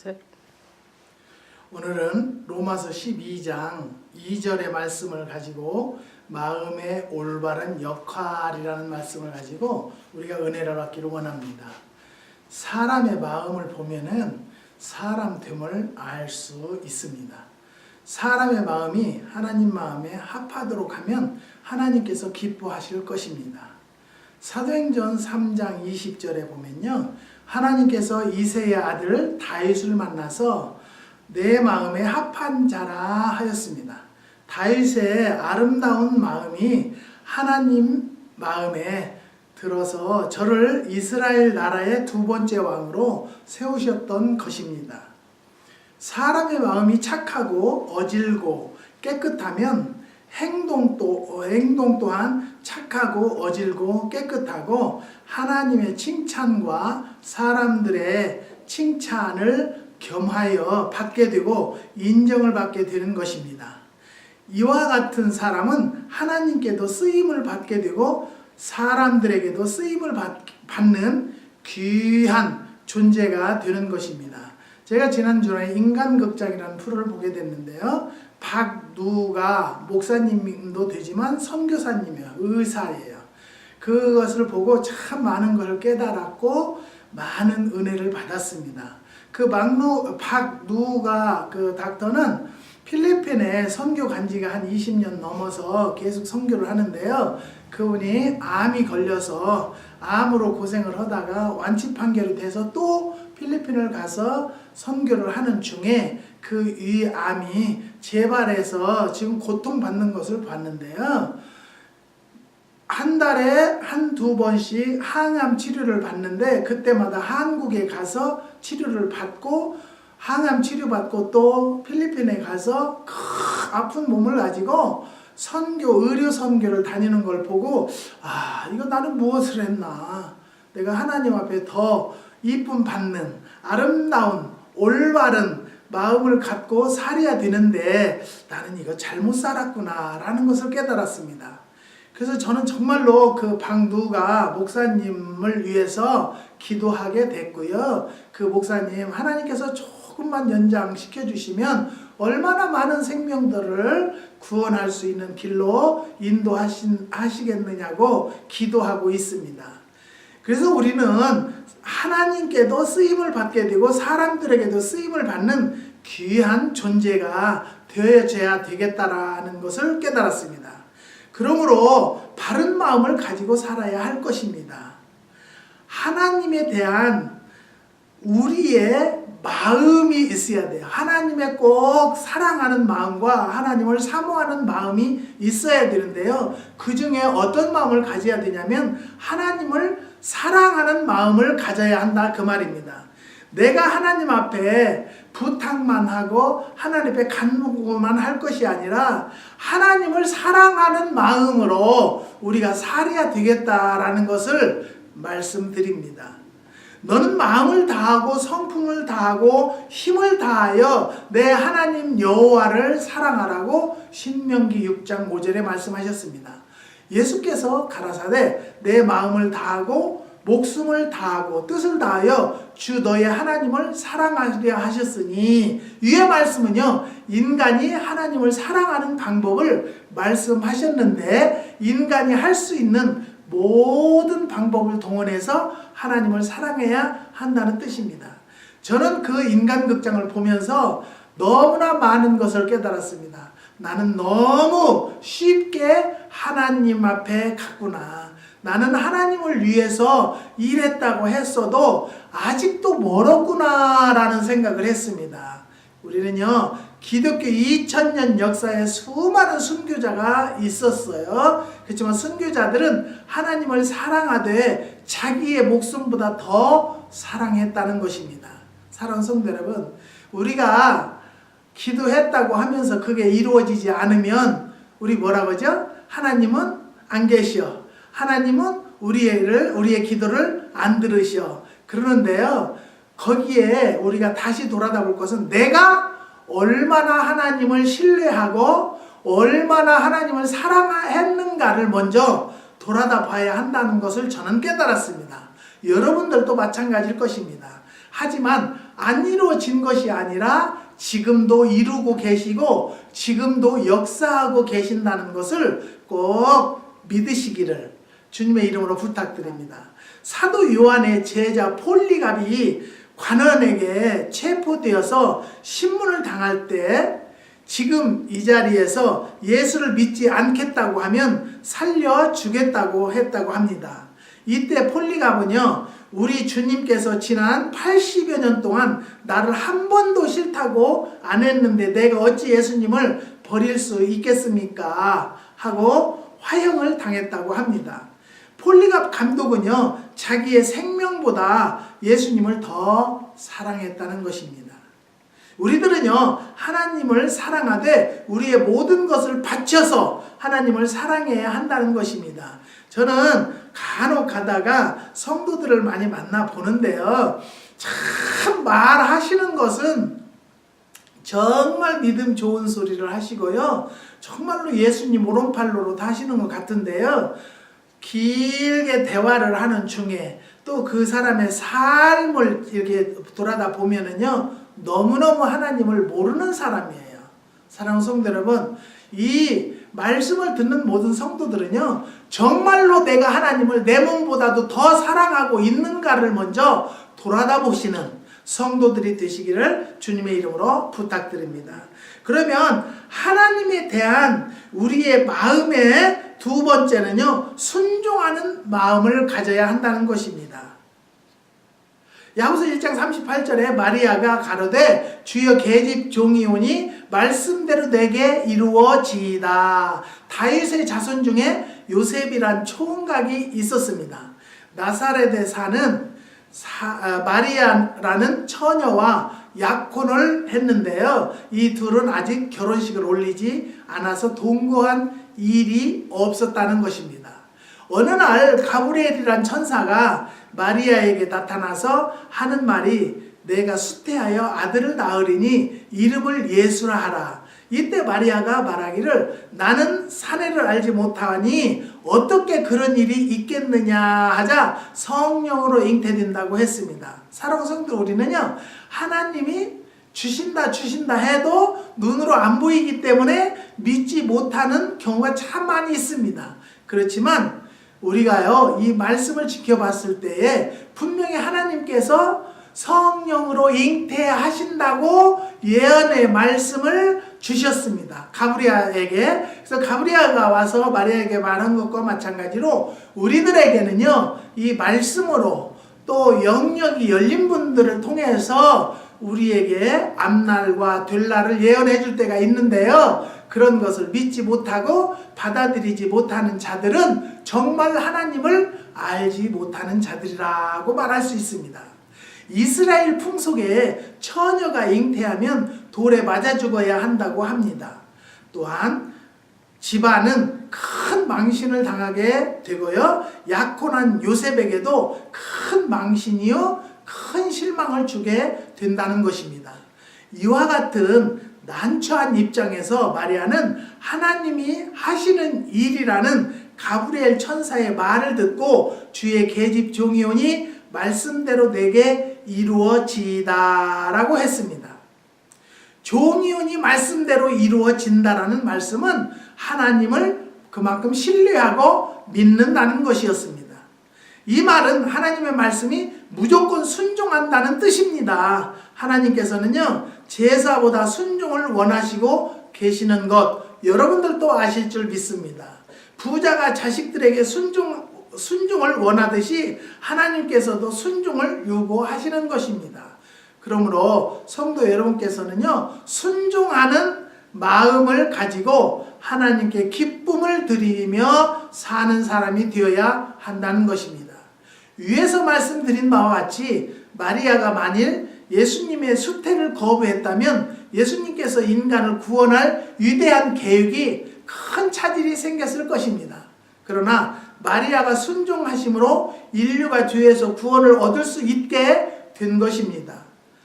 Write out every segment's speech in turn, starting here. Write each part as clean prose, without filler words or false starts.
셋. 오늘은 로마서 12장 2절의 말씀을 가지고 마음의 올바른 역할이라는 말씀을 가지고 우리가 은혜를 받기를 원합니다. 사람의 마음을 보면은 사람 됨을 알 수 있습니다. 사람의 마음이 하나님 마음에 합하도록 하면 하나님께서 기뻐하실 것입니다. 사도행전 3장 20절에 보면요, 하나님께서 이새의 아들 다윗을 만나서 내 마음에 합한 자라 하였습니다. 다윗의 아름다운 마음이 하나님 마음에 들어서 저를 이스라엘 나라의 두 번째 왕으로 세우셨던 것입니다. 사람의 마음이 착하고 어질고 깨끗하면 행동 또한 착하고 어질고 깨끗하고 하나님의 칭찬과 사람들의 칭찬을 겸하여 받게 되고 인정을 받게 되는 것입니다. 이와 같은 사람은 하나님께도 쓰임을 받게 되고 사람들에게도 쓰임을 받는 귀한 존재가 되는 것입니다. 제가 지난주에 인간극장이라는 프로를 보게 됐는데요, 박누가 목사님도 되지만 선교사님이에요. 의사예요. 그것을 보고 참 많은 것을 깨달았고 많은 은혜를 받았습니다. 그 박누가 그 닥터는 필리핀에 선교 간 지가 한 20년 넘어서 계속 선교를 하는데요, 그분이 암이 걸려서 암으로 고생을 하다가 완치 판결이 돼서 또 필리핀을 가서 선교를 하는 중에 이 암이 재발해서 지금 고통받는 것을 봤는데요, 한 달에 한두 번씩 항암 치료를 받는데 그때마다 한국에 가서 치료를 받고 항암 치료받고 또 필리핀에 가서 아픈 몸을 가지고 의료 선교를 다니는 걸 보고, 이거 나는 무엇을 했나, 내가 하나님 앞에 더 이쁨 받는 아름다운 올바른 마음을 갖고 살아야 되는데 나는 이거 잘못 살았구나 라는 것을 깨달았습니다. 그래서 저는 정말로 그 박누가 목사님을 위해서 기도하게 됐고요, 그 목사님 하나님께서 조금만 연장시켜 주시면 얼마나 많은 생명들을 구원할 수 있는 길로 인도하시겠느냐고 기도하고 있습니다. 그래서 우리는 하나님께도 쓰임을 받게 되고 사람들에게도 쓰임을 받는 귀한 존재가 되어져야 되겠다라는 것을 깨달았습니다. 그러므로 바른 마음을 가지고 살아야 할 것입니다. 하나님에 대한 우리의 마음이 있어야 돼요. 하나님의 꼭 사랑하는 마음과 하나님을 사모하는 마음이 있어야 되는데요, 그 중에 어떤 마음을 가져야 되냐면 하나님을 사랑하는 마음을 가져야 한다, 그 말입니다. 내가 하나님 앞에 부탁만 하고 하나님 앞에 간구만 할 것이 아니라 하나님을 사랑하는 마음으로 우리가 살아야 되겠다라는 것을 말씀드립니다. 너는 마음을 다하고 성품을 다하고 힘을 다하여 내 하나님 여호와를 사랑하라고 신명기 6장 5절에 말씀하셨습니다. 예수께서 가라사대 내 마음을 다하고 목숨을 다하고 뜻을 다하여 주 너의 하나님을 사랑하려 하셨으니, 위의 말씀은요, 인간이 하나님을 사랑하는 방법을 말씀하셨는데 인간이 할 수 있는 모든 방법을 동원해서 하나님을 사랑해야 한다는 뜻입니다. 저는 그 인간극장을 보면서 너무나 많은 것을 깨달았습니다. 나는 너무 쉽게 하나님 앞에 갔구나. 나는 하나님을 위해서 일했다고 했어도 아직도 멀었구나 라는 생각을 했습니다. 우리는요, 기독교 2000년 역사에 수많은 순교자가 있었어요. 그렇지만 순교자들은 하나님을 사랑하되 자기의 목숨보다 더 사랑했다는 것입니다. 사랑하는 성도 여러분, 우리가 기도했다고 하면서 그게 이루어지지 않으면 우리 뭐라고 하죠? 하나님은 안 계셔. 하나님은 우리의 기도를 안 들으셔. 그러는데요, 거기에 우리가 다시 돌아다 볼 것은 내가 얼마나 하나님을 신뢰하고 얼마나 하나님을 사랑했는가를 먼저 돌아다 봐야 한다는 것을 저는 깨달았습니다. 여러분들도 마찬가지일 것입니다. 하지만 안 이루어진 것이 아니라 지금도 이루고 계시고 지금도 역사하고 계신다는 것을 꼭 믿으시기를 주님의 이름으로 부탁드립니다. 사도 요한의 제자 폴리갑이 관원에게 체포되어서 신문을 당할 때 지금 이 자리에서 예수를 믿지 않겠다고 하면 살려주겠다고 했다고 합니다. 이때 폴리갑은요, 우리 주님께서 지난 80여 년 동안 나를 한 번도 싫다고 안 했는데 내가 어찌 예수님을 버릴 수 있겠습니까? 하고 화형을 당했다고 합니다. 폴리갑 감독은요, 자기의 생명보다 예수님을 더 사랑했다는 것입니다. 우리들은요, 하나님을 사랑하되 우리의 모든 것을 바쳐서 하나님을 사랑해야 한다는 것입니다. 저는 간혹 가다가 성도들을 많이 만나 보는데요, 참 말하시는 것은 정말 믿음 좋은 소리를 하시고요, 정말로 예수님 오른팔로로 하시는 것 같은데요, 길게 대화를 하는 중에 또 그 사람의 삶을 이렇게 돌아다 보면은요, 너무너무 하나님을 모르는 사람이에요. 사랑하는 성도 여러분, 이 말씀을 듣는 모든 성도들은요, 정말로 내가 하나님을 내 몸보다도 더 사랑하고 있는가를 먼저 돌아다 보시는 성도들이 되시기를 주님의 이름으로 부탁드립니다. 그러면 하나님에 대한 우리의 마음의 두 번째는요, 순종하는 마음을 가져야 한다는 것입니다. 야고보서 1장 38절에 마리아가 가로되 주여 계집 종이오니 말씀대로 내게 이루어지이다. 다윗의 자손 중에 요셉이란 총각이 있었습니다. 나사렛에 사는 마리아라는 처녀와 약혼을 했는데요, 이 둘은 아직 결혼식을 올리지 않아서 동거한 일이 없었다는 것입니다. 어느 날 가브리엘이란 천사가 마리아에게 나타나서 하는 말이 내가 수태하여 아들을 낳으리니 이름을 예수라 하라. 이때 마리아가 말하기를 나는 사내를 알지 못하니 어떻게 그런 일이 있겠느냐 하자 성령으로 잉태된다고 했습니다. 사랑하는 성도, 우리는요, 하나님이 주신다 해도 눈으로 안 보이기 때문에 믿지 못하는 경우가 참 많이 있습니다. 그렇지만 우리가요, 이 말씀을 지켜봤을 때에 분명히 하나님께서 성령으로 잉태하신다고 예언의 말씀을 주셨습니다. 가브리엘에게. 그래서 가브리엘가 와서 마리아에게 말한 것과 마찬가지로 우리들에게는요, 이 말씀으로 또 영역이 열린 분들을 통해서 우리에게 앞날과 될 날을 예언해 줄 때가 있는데요, 그런 것을 믿지 못하고 받아들이지 못하는 자들은 정말 하나님을 알지 못하는 자들이라고 말할 수 있습니다. 이스라엘 풍속에 처녀가 잉태하면 돌에 맞아 죽어야 한다고 합니다. 또한 집안은 큰 망신을 당하게 되고요, 약혼한 요셉에게도 큰 망신이요 큰 실망을 주게 된다는 것입니다. 이와 같은 난처한 입장에서 마리아는 하나님이 하시는 일이라는 가브리엘 천사의 말을 듣고 주의 계집 종이오니 말씀대로 내게 이루어지이다 라고 했습니다. 종이오니 말씀대로 이루어진다라는 말씀은 하나님을 그만큼 신뢰하고 믿는다는 것이었습니다. 이 말은 하나님의 말씀이 무조건 순종한다는 뜻입니다. 하나님께서는요, 제사보다 순종을 원하시고 계시는 것 여러분들도 아실 줄 믿습니다. 부자가 자식들에게 순종을 원하듯이 하나님께서도 순종을 요구하시는 것입니다. 그러므로 성도 여러분께서는요, 순종하는 마음을 가지고 하나님께 기쁨을 드리며 사는 사람이 되어야 한다는 것입니다. 위에서 말씀드린 바와 같이 마리아가 만일 예수님의 수태를 거부했다면 예수님께서 인간을 구원할 위대한 계획이 큰 차질이 생겼을 것입니다. 그러나 마리아가 순종하심으로 인류가 죄에서 구원을 얻을 수 있게 된 것입니다.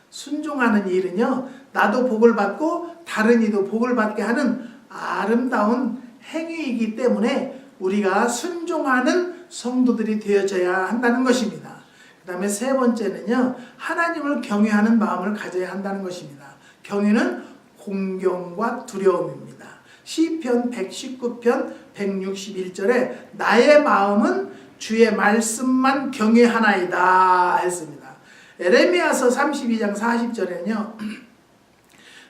순종하는 일은요, 나도 복을 받고 다른 이도 복을 받게 하는 아름다운 행위이기 때문에 우리가 순종하는 성도들이 되어져야 한다는 것입니다. 그 다음에 세 번째는요, 하나님을 경외하는 마음을 가져야 한다는 것입니다. 경외는 공경과 두려움입니다. 시편 119편 161절에 나의 마음은 주의 말씀만 경외하나이다 했습니다. 에레미야서 32장 40절에는요,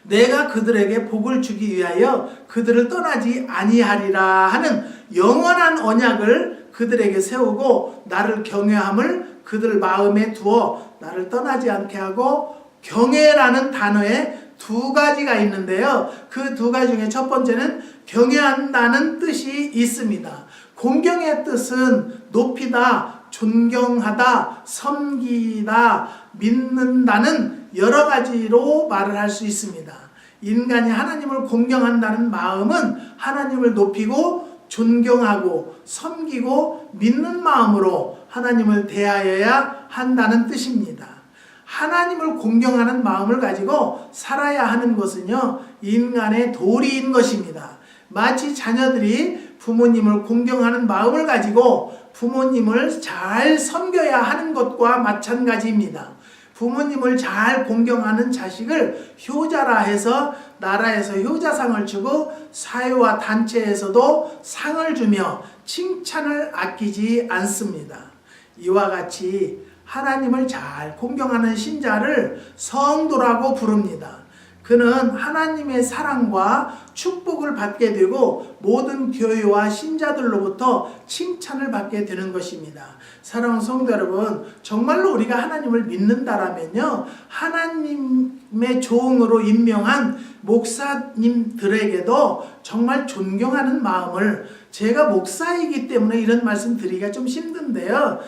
내가 그들에게 복을 주기 위하여 그들을 떠나지 아니하리라 하는 영원한 언약을 그들에게 세우고 나를 경외함을 그들 마음에 두어 나를 떠나지 않게 하고, 경외라는 단어에 두 가지가 있는데요. 그 두 가지 중에 첫 번째는 경외한다는 뜻이 있습니다. 공경의 뜻은 높이다, 존경하다, 섬기다, 믿는다는 여러 가지로 말을 할 수 있습니다. 인간이 하나님을 공경한다는 마음은 하나님을 높이고 존경하고 섬기고 믿는 마음으로 하나님을 대하여야 한다는 뜻입니다. 하나님을 공경하는 마음을 가지고 살아야 하는 것은요, 인간의 도리인 것입니다. 마치 자녀들이 부모님을 공경하는 마음을 가지고 부모님을 잘 섬겨야 하는 것과 마찬가지입니다. 부모님을 잘 공경하는 자식을 효자라 해서 나라에서 효자상을 주고 사회와 단체에서도 상을 주며 칭찬을 아끼지 않습니다. 이와 같이 하나님을 잘 공경하는 신자를 성도라고 부릅니다. 그는 하나님의 사랑과 축복을 받게 되고 모든 교회와 신자들로부터 칭찬을 받게 되는 것입니다. 사랑하는 성도 여러분, 정말로 우리가 하나님을 믿는다라면요, 하나님의 종으로 임명한 목사님들에게도 정말 존경하는 마음을, 제가 목사이기 때문에 이런 말씀 드리기가 좀 힘든데요,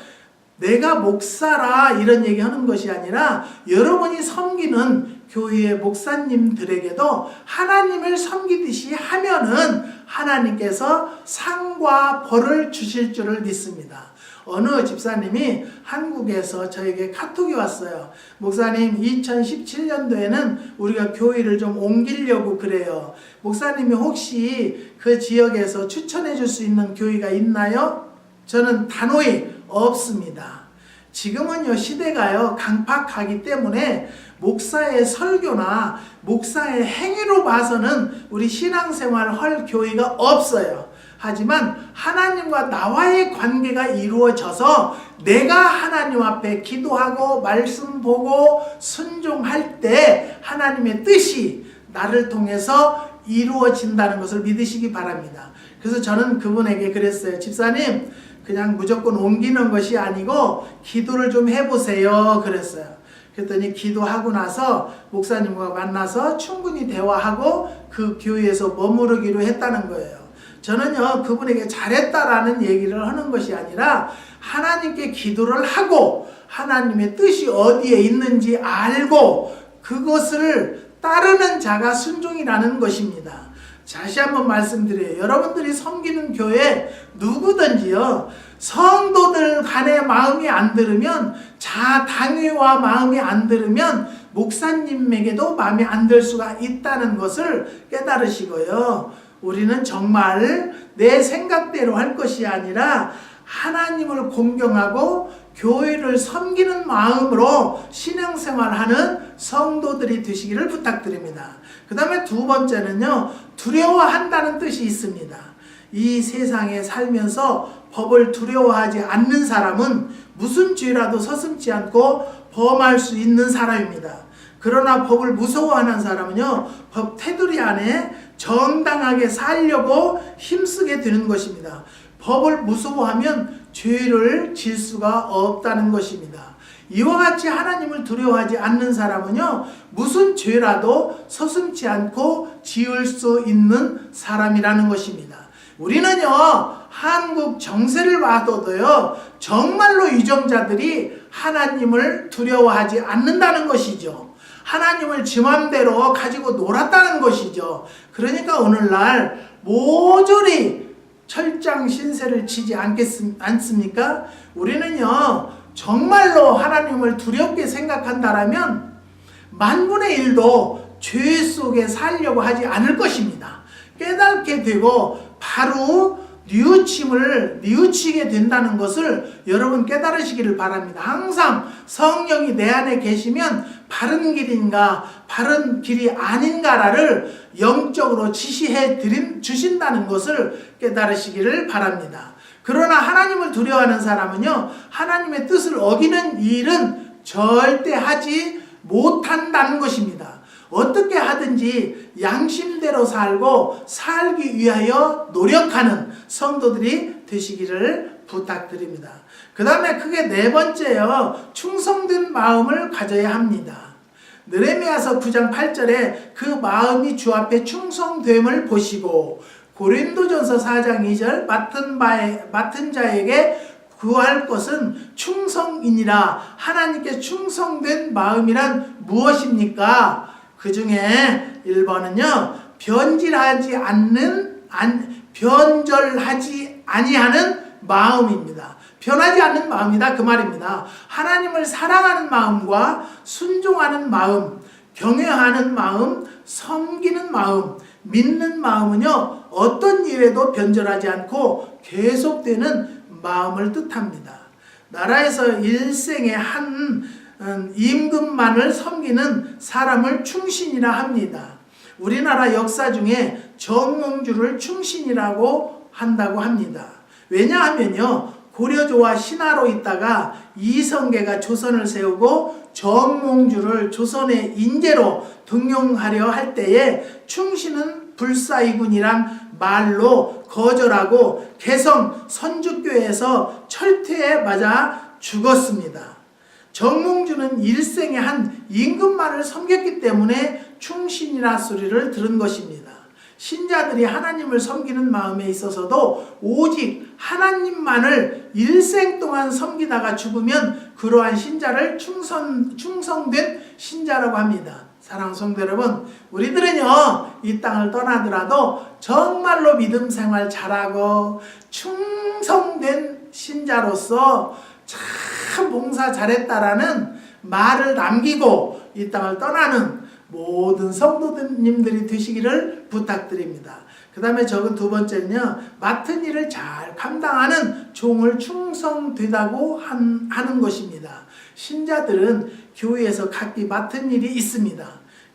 내가 목사라 이런 얘기하는 것이 아니라 여러분이 섬기는 교회의 목사님들에게도 하나님을 섬기듯이 하면은 하나님께서 상과 벌을 주실 줄을 믿습니다. 어느 집사님이 한국에서 저에게 카톡이 왔어요. 목사님, 2017년도에는 우리가 교회를 좀 옮기려고 그래요. 목사님이 혹시 그 지역에서 추천해 줄 수 있는 교회가 있나요? 저는 단호히 없습니다. 지금은요, 시대가요 강팍하기 때문에 목사의 설교나 목사의 행위로 봐서는 우리 신앙생활 할 교회가 없어요. 하지만 하나님과 나와의 관계가 이루어져서 내가 하나님 앞에 기도하고 말씀 보고 순종할 때 하나님의 뜻이 나를 통해서 이루어진다는 것을 믿으시기 바랍니다. 그래서 저는 그분에게 그랬어요. 집사님, 그냥 무조건 옮기는 것이 아니고 기도를 좀 해보세요 그랬어요. 그랬더니 기도하고 나서 목사님과 만나서 충분히 대화하고 그 교회에서 머무르기로 했다는 거예요. 저는요, 그분에게 잘했다라는 얘기를 하는 것이 아니라 하나님께 기도를 하고 하나님의 뜻이 어디에 있는지 알고 그것을 따르는 자가 순종이라는 것입니다. 다시 한번 말씀드려요. 여러분들이 섬기는 교회 누구든지요, 성도들 간의 마음이 안 들으면, 당회와 마음이 안 들으면 목사님에게도 마음이 안 들 수가 있다는 것을 깨달으시고요. 우리는 정말 내 생각대로 할 것이 아니라 하나님을 공경하고 교회를 섬기는 마음으로 신앙생활하는 성도들이 되시기를 부탁드립니다. 그 다음에 두 번째는요, 두려워한다는 뜻이 있습니다. 이 세상에 살면서 법을 두려워하지 않는 사람은 무슨 죄라도 서슴지 않고 범할 수 있는 사람입니다. 그러나 법을 무서워하는 사람은요, 법 테두리 안에 정당하게 살려고 힘쓰게 되는 것입니다. 법을 무서워하면 죄를 질 수가 없다는 것입니다. 이와 같이 하나님을 두려워하지 않는 사람은요, 무슨 죄라도 서슴지 않고 지을 수 있는 사람이라는 것입니다. 우리는요, 한국 정세를 봐도요, 정말로 유정자들이 하나님을 두려워하지 않는다는 것이죠. 하나님을 지 맘대로 가지고 놀았다는 것이죠. 그러니까 오늘날 모조리 철장 신세를 지지 않습니까? 우리는요, 정말로 하나님을 두렵게 생각한다라면 만분의 1도 죄 속에 살려고 하지 않을 것입니다. 깨닫게 되고 바로 뉘우치게 된다는 것을 여러분 깨달으시기를 바랍니다. 항상 성령이 내 안에 계시면 바른 길인가 바른 길이 아닌가를 영적으로 지시해 주신다는 것을 깨달으시기를 바랍니다. 그러나 하나님을 두려워하는 사람은요, 하나님의 뜻을 어기는 일은 절대 하지 못한다는 것입니다. 어떻게 하든지 양심대로 살기 위하여 노력하는 성도들이 되시기를 부탁드립니다. 그 다음에 크게 네 번째요, 충성된 마음을 가져야 합니다. 느헤미야서 9장 8절에 그 마음이 주 앞에 충성됨을 보시고, 고린도전서 4장 2절 맡은 자에게 구할 것은 충성이니라. 하나님께 충성된 마음이란 무엇입니까? 그 중에 1번은요, 변절하지 아니하는 마음입니다. 변하지 않는 마음이다, 그 말입니다. 하나님을 사랑하는 마음과 순종하는 마음, 경외하는 마음, 섬기는 마음, 믿는 마음은요, 어떤 일에도 변절하지 않고 계속되는 마음을 뜻합니다. 나라에서 일생에 한 임금만을 섬기는 사람을 충신이라 합니다. 우리나라 역사 중에 정몽주를 충신이라고 한다고 합니다. 왜냐하면요, 고려조와 신하로 있다가 이성계가 조선을 세우고 정몽주를 조선의 인재로 등용하려 할 때에 충신은 불사이군이란 말로 거절하고 개성 선주교에서 철퇴에 맞아 죽었습니다. 정몽주는 일생에 한 임금만을 섬겼기 때문에 충신이라 소리를 들은 것입니다. 신자들이 하나님을 섬기는 마음에 있어서도 오직 하나님만을 일생 동안 섬기다가 죽으면 그러한 신자를 충성된 신자라고 합니다. 사랑하는 성도 여러분, 우리들은요, 이 땅을 떠나더라도 정말로 믿음 생활 잘하고 충성된 신자로서 참 봉사 잘했다라는 말을 남기고 이 땅을 떠나는 모든 성도님들이 되시기를 부탁드립니다. 그 다음에 적은 두 번째는요, 맡은 일을 잘 감당하는 종을 충성되다고 하는 것입니다. 신자들은 교회에서 각기 맡은 일이 있습니다.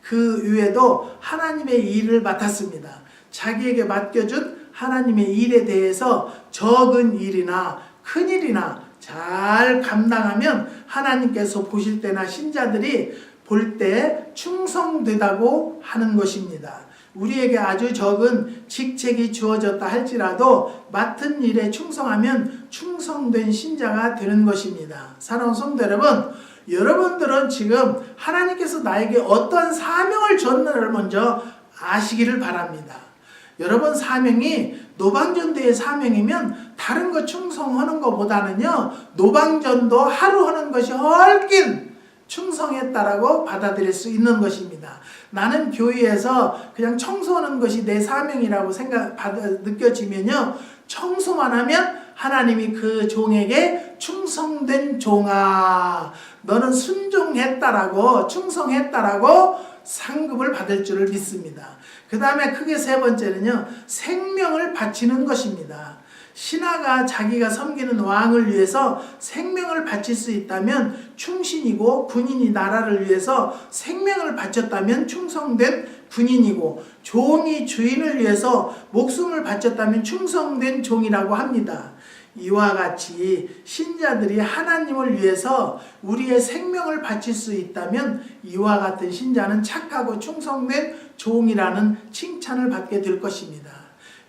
그 외에도 하나님의 일을 맡았습니다. 자기에게 맡겨준 하나님의 일에 대해서 적은 일이나 큰 일이나 잘 감당하면 하나님께서 보실 때나 신자들이 볼 때 충성되다고 하는 것입니다. 우리에게 아주 적은 직책이 주어졌다 할지라도 맡은 일에 충성하면 충성된 신자가 되는 것입니다. 사랑하는 성도 여러분, 여러분들은 지금 하나님께서 나에게 어떤 사명을 줬는지를 먼저 아시기를 바랍니다. 여러분 사명이 노방전도의 사명이면 다른 거 충성하는 것보다는요, 노방전도 하루 하는 것이 훨씬 충성했다라고 받아들일 수 있는 것입니다. 나는 교회에서 그냥 청소하는 것이 내 사명이라고 느껴지면요, 청소만 하면 하나님이 그 종에게 충성된 종아, 너는 순종했다라고, 충성했다라고 상급을 받을 줄을 믿습니다. 그 다음에 크게 세 번째는요, 생명을 바치는 것입니다. 신하가 자기가 섬기는 왕을 위해서 생명을 바칠 수 있다면 충신이고, 군인이 나라를 위해서 생명을 바쳤다면 충성된 군인이고, 종이 주인을 위해서 목숨을 바쳤다면 충성된 종이라고 합니다. 이와 같이 신자들이 하나님을 위해서 우리의 생명을 바칠 수 있다면 이와 같은 신자는 착하고 충성된 종이라는 칭찬을 받게 될 것입니다.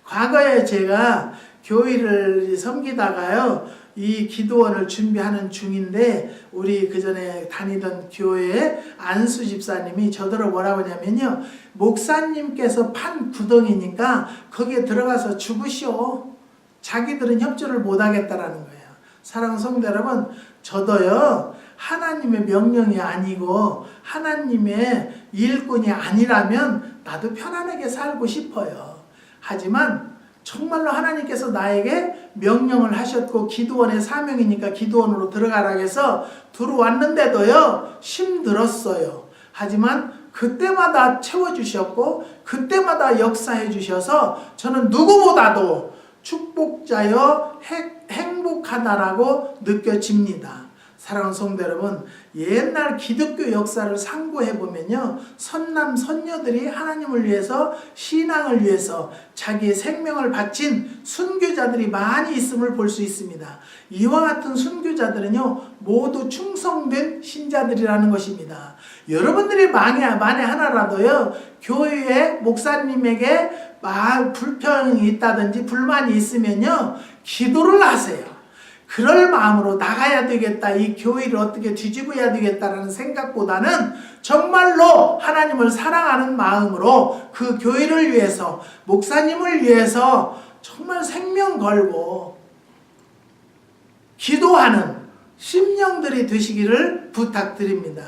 과거에 제가 교회를 섬기다가요, 이 기도원을 준비하는 중인데, 우리 그 전에 다니던 교회에 안수 집사님이 저더러 뭐라고 하냐면요, 목사님께서 판 구덩이니까 거기에 들어가서 죽으시오. 자기들은 협조를 못하겠다라는 거예요. 사랑하는 성도 여러분, 저도요, 하나님의 명령이 아니고 하나님의 일꾼이 아니라면 나도 편안하게 살고 싶어요. 하지만 정말로 하나님께서 나에게 명령을 하셨고 기도원의 사명이니까 기도원으로 들어가라고 해서 들어왔는데도요, 힘들었어요. 하지만 그때마다 채워주셨고 그때마다 역사해 주셔서 저는 누구보다도 축복자여 행복하다라고 느껴집니다. 사랑하는 성도 여러분, 옛날 기독교 역사를 상고해 보면요, 선남 선녀들이 하나님을 위해서, 신앙을 위해서 자기의 생명을 바친 순교자들이 많이 있음을 볼 수 있습니다. 이와 같은 순교자들은요 모두 충성된 신자들이라는 것입니다. 여러분들이 만에 하나라도요 교회에 목사님에게 불평이 있다든지 불만이 있으면요 기도를 하세요. 그럴 마음으로 나가야 되겠다, 이 교회를 어떻게 뒤집어야 되겠다라는 생각보다는 정말로 하나님을 사랑하는 마음으로 그 교회를 위해서, 목사님을 위해서 정말 생명 걸고 기도하는 심령들이 되시기를 부탁드립니다.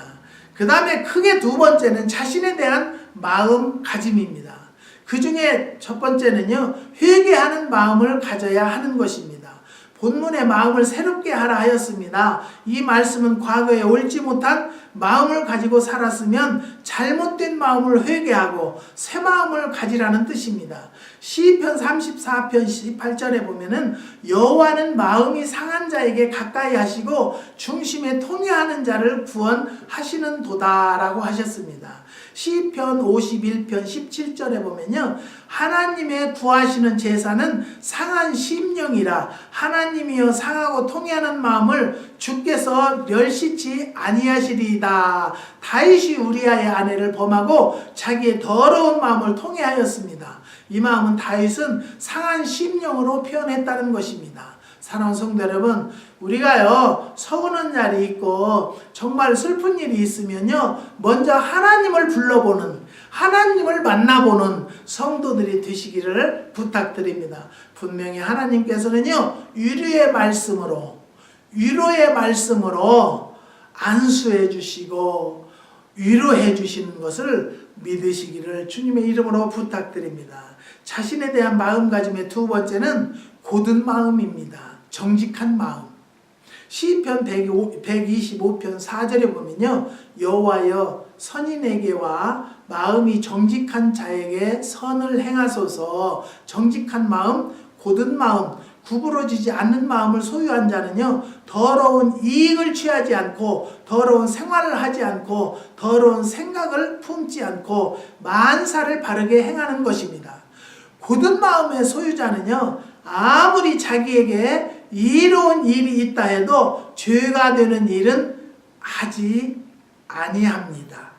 그 다음에 크게 두 번째는 자신에 대한 마음가짐입니다. 그 중에 첫 번째는요, 회개하는 마음을 가져야 하는 것입니다. 본문의 마음을 새롭게 하라 하였습니다. 이 말씀은 과거에 옳지 못한 마음을 가지고 살았으면 잘못된 마음을 회개하고 새 마음을 가지라는 뜻입니다. 시편 34편 18절에 보면은 여호와는 마음이 상한 자에게 가까이 하시고 중심에 통회하는 자를 구원하시는 도다라고 하셨습니다. 시편 51편 17절에 보면요, 하나님의 구하시는 제사는 상한 심령이라 하나님이여 상하고 통회하는 마음을 주께서 멸시치 아니하시리이다. 다윗이 우리아의 아내를 범하고 자기의 더러운 마음을 통회하였습니다. 이 마음은 다윗은 상한 심령으로 표현했다는 것입니다. 사랑하는 성도 여러분, 우리가요 서운한 날이 있고 정말 슬픈 일이 있으면요 먼저 하나님을 불러보는, 하나님을 만나보는 성도들이 되시기를 부탁드립니다. 분명히 하나님께서는요 위로의 말씀으로 안수해 주시고 위로해 주시는 것을 믿으시기를 주님의 이름으로 부탁드립니다. 자신에 대한 마음가짐의 두 번째는 곧은 마음입니다. 정직한 마음. 시편 125편 4절에 보면요, 여호와여 선인에게와 마음이 정직한 자에게 선을 행하소서. 정직한 마음, 곧은 마음, 구부러지지 않는 마음을 소유한 자는요 더러운 이익을 취하지 않고, 더러운 생활을 하지 않고, 더러운 생각을 품지 않고 만사를 바르게 행하는 것입니다. 곧은 마음의 소유자는요 아무리 자기에게 이로운 일이 있다 해도 죄가 되는 일은 하지 아니합니다.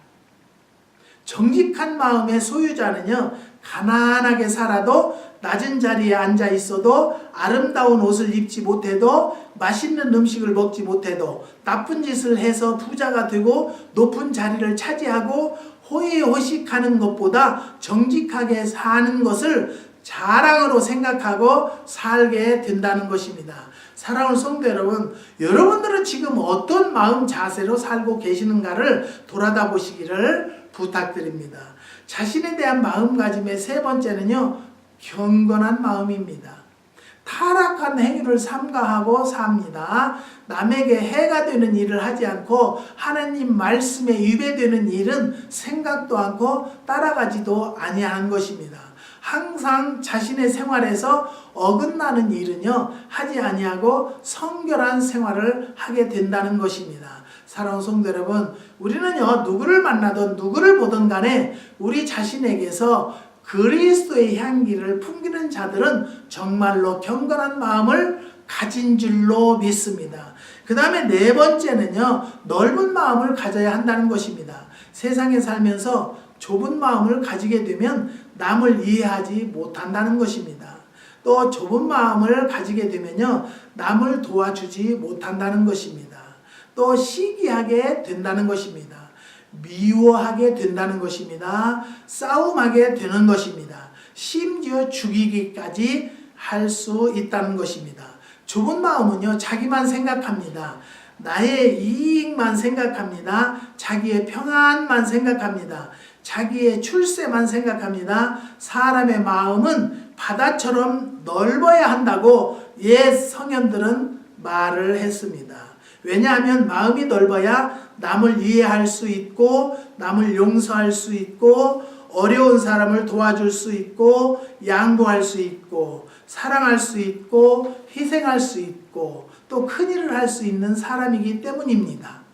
정직한 마음의 소유자는요 가난하게 살아도, 낮은 자리에 앉아 있어도, 아름다운 옷을 입지 못해도, 맛있는 음식을 먹지 못해도, 나쁜 짓을 해서 부자가 되고 높은 자리를 차지하고 호의호식하는 것보다 정직하게 사는 것을 자랑으로 생각하고 살게 된다는 것입니다. 사랑하는 성도 여러분, 여러분들은 지금 어떤 마음 자세로 살고 계시는가를 돌아다 보시기를 부탁드립니다. 자신에 대한 마음가짐의 세 번째는요 경건한 마음입니다. 타락한 행위를 삼가하고 삽니다. 남에게 해가 되는 일을 하지 않고 하나님 말씀에 위배되는 일은 생각도 않고 따라가지도 아니하는 것입니다. 항상 자신의 생활에서 어긋나는 일은요 하지 아니하고 성결한 생활을 하게 된다는 것입니다. 사랑하는 성도 여러분, 우리는요 누구를 만나든 누구를 보든 간에 우리 자신에게서 그리스도의 향기를 풍기는 자들은 정말로 경건한 마음을 가진 줄로 믿습니다. 그 다음에 네 번째는요 넓은 마음을 가져야 한다는 것입니다. 세상에 살면서 좁은 마음을 가지게 되면 남을 이해하지 못한다는 것입니다. 또 좁은 마음을 가지게 되면요 남을 도와주지 못한다는 것입니다. 또 시기하게 된다는 것입니다. 미워하게 된다는 것입니다. 싸움하게 되는 것입니다. 심지어 죽이기까지 할 수 있다는 것입니다. 좁은 마음은요 자기만 생각합니다. 나의 이익만 생각합니다. 자기의 평안만 생각합니다. 자기의 출세만 생각합니다. 사람의 마음은 바다처럼 넓어야 한다고 옛 성현들은 말을 했습니다. 왜냐하면 마음이 넓어야 남을 이해할 수 있고, 남을 용서할 수 있고, 어려운 사람을 도와줄 수 있고 양보할 수 있고 사랑할 수 있고 희생할 수 있고 또 큰일을 할 수 있는 사람이기 때문입니다.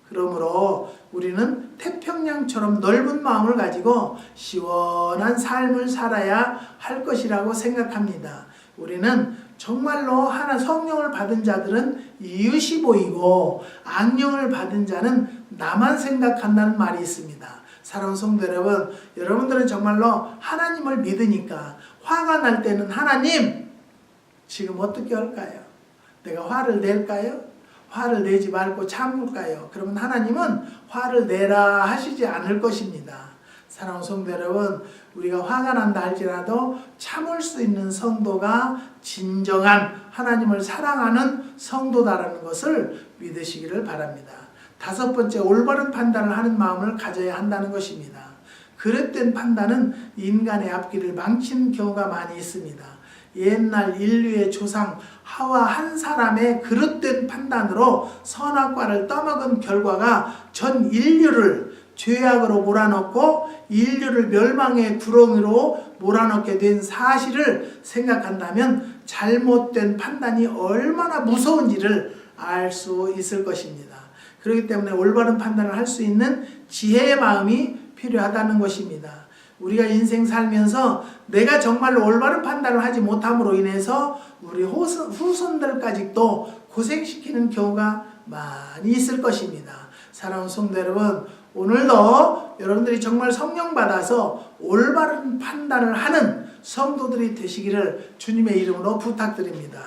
그러므로 우리는 태평양처럼 넓은 마음을 가지고 시원한 삶을 살아야 할 것이라고 생각합니다. 우리는 정말로 하나 성령을 받은 자들은 이웃이 보이고 악령을 받은 자는 나만 생각한다는 말이 있습니다. 사랑하는 성도 여러분, 여러분들은 정말로 하나님을 믿으니까 화가 날 때는 하나님 지금 어떻게 할까요? 내가 화를 낼까요? 화를 내지 말고 참을까요? 그러면 하나님은 화를 내라 하시지 않을 것입니다. 사랑하는 성도 여러분, 우리가 화가 난다 할지라도 참을 수 있는 성도가 진정한 하나님을 사랑하는 성도다라는 것을 믿으시기를 바랍니다. 다섯 번째, 올바른 판단을 하는 마음을 가져야 한다는 것입니다. 그릇된 판단은 인간의 앞길을 망치는 경우가 많이 있습니다. 옛날 인류의 조상 하와 한 사람의 그릇된 판단으로 선악과를 떠먹은 결과가 전 인류를 죄악으로 몰아넣고 인류를 멸망의 구렁이로 몰아넣게 된 사실을 생각한다면 잘못된 판단이 얼마나 무서운지를 알 수 있을 것입니다. 그렇기 때문에 올바른 판단을 할 수 있는 지혜의 마음이 필요하다는 것입니다. 우리가 인생 살면서 내가 정말로 올바른 판단을 하지 못함으로 인해서 우리 후손들까지도 고생시키는 경우가 많이 있을 것입니다. 사랑하는 성도 여러분, 오늘도 여러분들이 정말 성령 받아서 올바른 판단을 하는 성도들이 되시기를 주님의 이름으로 부탁드립니다.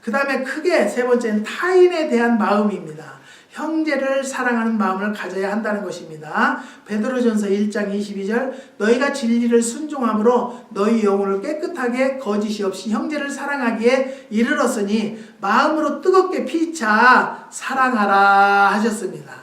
그 다음에 크게 세 번째는 타인에 대한 마음입니다. 형제를 사랑하는 마음을 가져야 한다는 것입니다. 베드로전서 1장 22절 너희가 진리를 순종함으로 너희 영혼을 깨끗하게 거짓이 없이 형제를 사랑하기에 이르렀으니 마음으로 뜨겁게 피차 사랑하라 하셨습니다.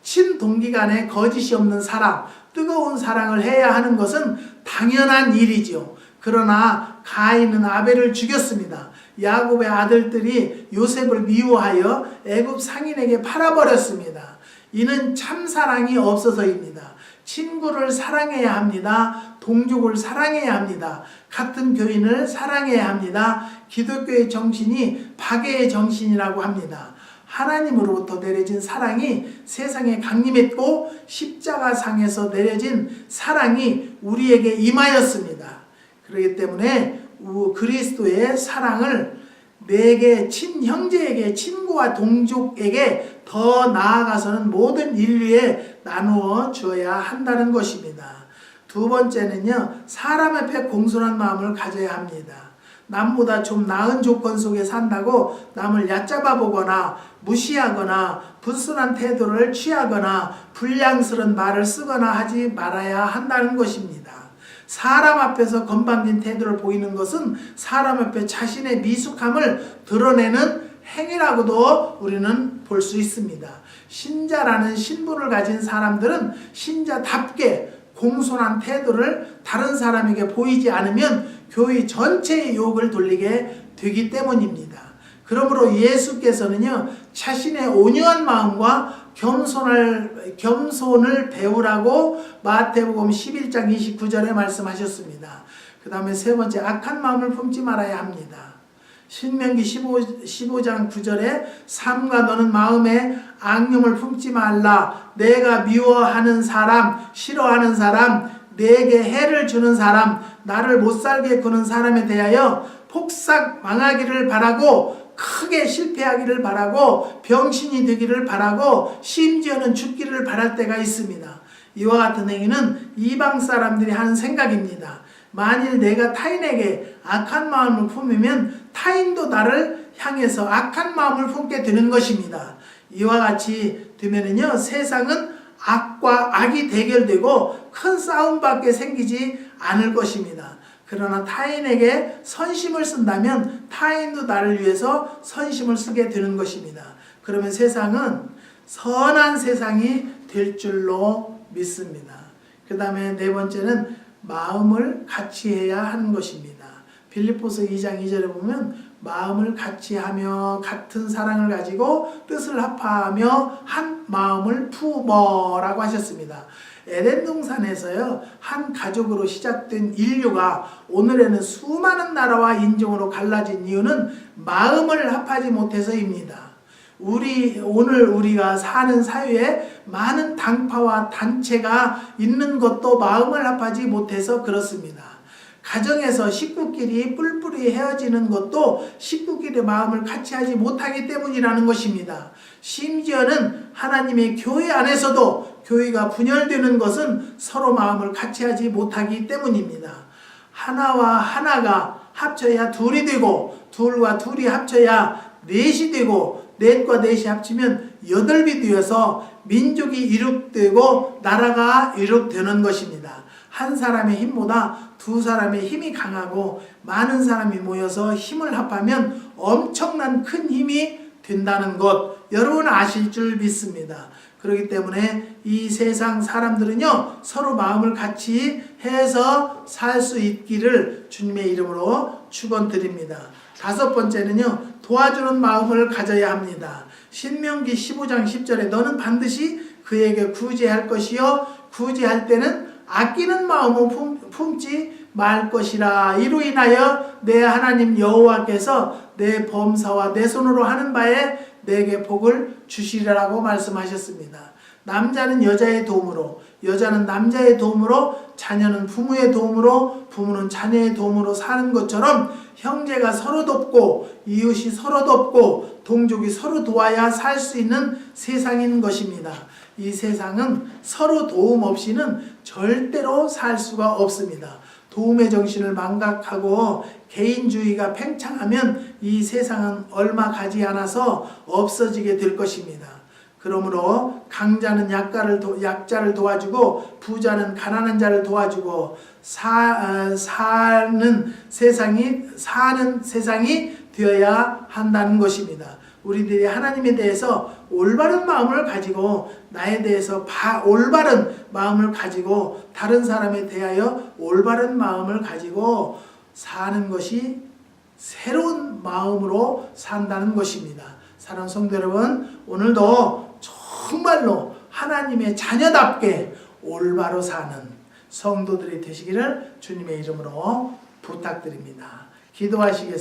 친동기간에 거짓이 없는 사랑, 뜨거운 사랑을 해야 하는 것은 당연한 일이죠. 그러나 가인은 아벨을 죽였습니다. 야곱의 아들들이 요셉을 미워하여 애굽 상인에게 팔아버렸습니다. 이는 참사랑이 없어서입니다. 친구를 사랑해야 합니다. 동족을 사랑해야 합니다. 같은 교인을 사랑해야 합니다. 기독교의 정신이 박애의 정신이라고 합니다. 하나님으로부터 내려진 사랑이 세상에 강림했고 십자가상에서 내려진 사랑이 우리에게 임하였습니다. 그렇기 때문에 그리스도의 사랑을 내게 친형제에게 친구와 동족에게 더 나아가서는 모든 인류에 나누어 주어야 한다는 것입니다. 두 번째는요, 사람 앞에 공손한 마음을 가져야 합니다. 남보다 좀 나은 조건 속에 산다고 남을 얕잡아 보거나 무시하거나 불순한 태도를 취하거나 불량스러운 말을 쓰거나 하지 말아야 한다는 것입니다. 사람 앞에서 건방진 태도를 보이는 것은 사람 앞에 자신의 미숙함을 드러내는 행위라고도 우리는 볼 수 있습니다. 신자라는 신분을 가진 사람들은 신자답게 공손한 태도를 다른 사람에게 보이지 않으면 교회 전체의 욕을 돌리게 되기 때문입니다. 그러므로 예수께서는요, 자신의 온유한 마음과 겸손을 배우라고 마태복음 11장 29절에 말씀하셨습니다. 그 다음에 세 번째, 악한 마음을 품지 말아야 합니다. 신명기 15장 9절에 삼가 너는 마음에 악념을 품지 말라. 내가 미워하는 사람, 싫어하는 사람, 내게 해를 주는 사람, 나를 못살게 구는 사람에 대하여 폭삭 망하기를 바라고 크게 실패하기를 바라고 병신이 되기를 바라고 심지어는 죽기를 바랄 때가 있습니다. 이와 같은 행위는 이방 사람들이 하는 생각입니다. 만일 내가 타인에게 악한 마음을 품으면 타인도 나를 향해서 악한 마음을 품게 되는 것입니다. 이와 같이 되면은요, 세상은 악과 악이 대결되고 큰 싸움밖에 생기지 않을 것입니다. 그러나 타인에게 선심을 쓴다면 타인도 나를 위해서 선심을 쓰게 되는 것입니다. 그러면 세상은 선한 세상이 될 줄로 믿습니다. 그 다음에 네 번째는 마음을 같이 해야 하는 것입니다. 빌립보서 2장 2절에 보면 마음을 같이 하며 같은 사랑을 가지고 뜻을 합하며 한 마음을 품어라고 하셨습니다. 에덴 동산에서요, 한 가족으로 시작된 인류가 오늘에는 수많은 나라와 인종으로 갈라진 이유는 마음을 합하지 못해서입니다. 오늘 우리가 사는 사회에 많은 당파와 단체가 있는 것도 마음을 합하지 못해서 그렇습니다. 가정에서 식구끼리 뿔뿔이 헤어지는 것도 식구끼리 마음을 같이 하지 못하기 때문이라는 것입니다. 심지어는 하나님의 교회 안에서도 교회가 분열되는 것은 서로 마음을 같이 하지 못하기 때문입니다. 하나와 하나가 합쳐야 둘이 되고, 둘과 둘이 합쳐야 넷이 되고, 넷과 넷이 합치면 여덟이 되어서 민족이 이룩되고 나라가 이룩되는 것입니다. 한 사람의 힘보다 두 사람의 힘이 강하고 많은 사람이 모여서 힘을 합하면 엄청난 큰 힘이 된다는 것, 여러분 아실 줄 믿습니다. 그렇기 때문에 이 세상 사람들은요, 서로 마음을 같이 해서 살 수 있기를 주님의 이름으로 축원드립니다. 다섯 번째는요, 도와주는 마음을 가져야 합니다. 신명기 15장 10절에 너는 반드시 그에게 구제할 것이요 구제할 때는 아끼는 마음을 품지 말 것이라. 이로 인하여 내 하나님 여호와께서 내 범사와 내 손으로 하는 바에 내게 복을 주시리라고 말씀하셨습니다. 남자는 여자의 도움으로, 여자는 남자의 도움으로, 자녀는 부모의 도움으로, 부모는 자녀의 도움으로 사는 것처럼 형제가 서로 돕고 이웃이 서로 돕고 동족이 서로 도와야 살 수 있는 세상인 것입니다. 이 세상은 서로 도움 없이는 절대로 살 수가 없습니다. 도움의 정신을 망각하고 개인주의가 팽창하면 이 세상은 얼마 가지 않아서 없어지게 될 것입니다. 그러므로 강자는 약자를 도와주고 부자는 가난한 자를 도와주고 사는 세상이 되어야 한다는 것입니다. 우리들이 하나님에 대해서 올바른 마음을 가지고 나에 대해서 올바른 마음을 가지고 다른 사람에 대하여 올바른 마음을 가지고 사는 것이 새로운 마음으로 산다는 것입니다. 사랑하는 성도 여러분, 오늘도 정말로 하나님의 자녀답게 올바로 사는 성도들이 되시기를 주님의 이름으로 부탁드립니다. 기도하시겠습니다.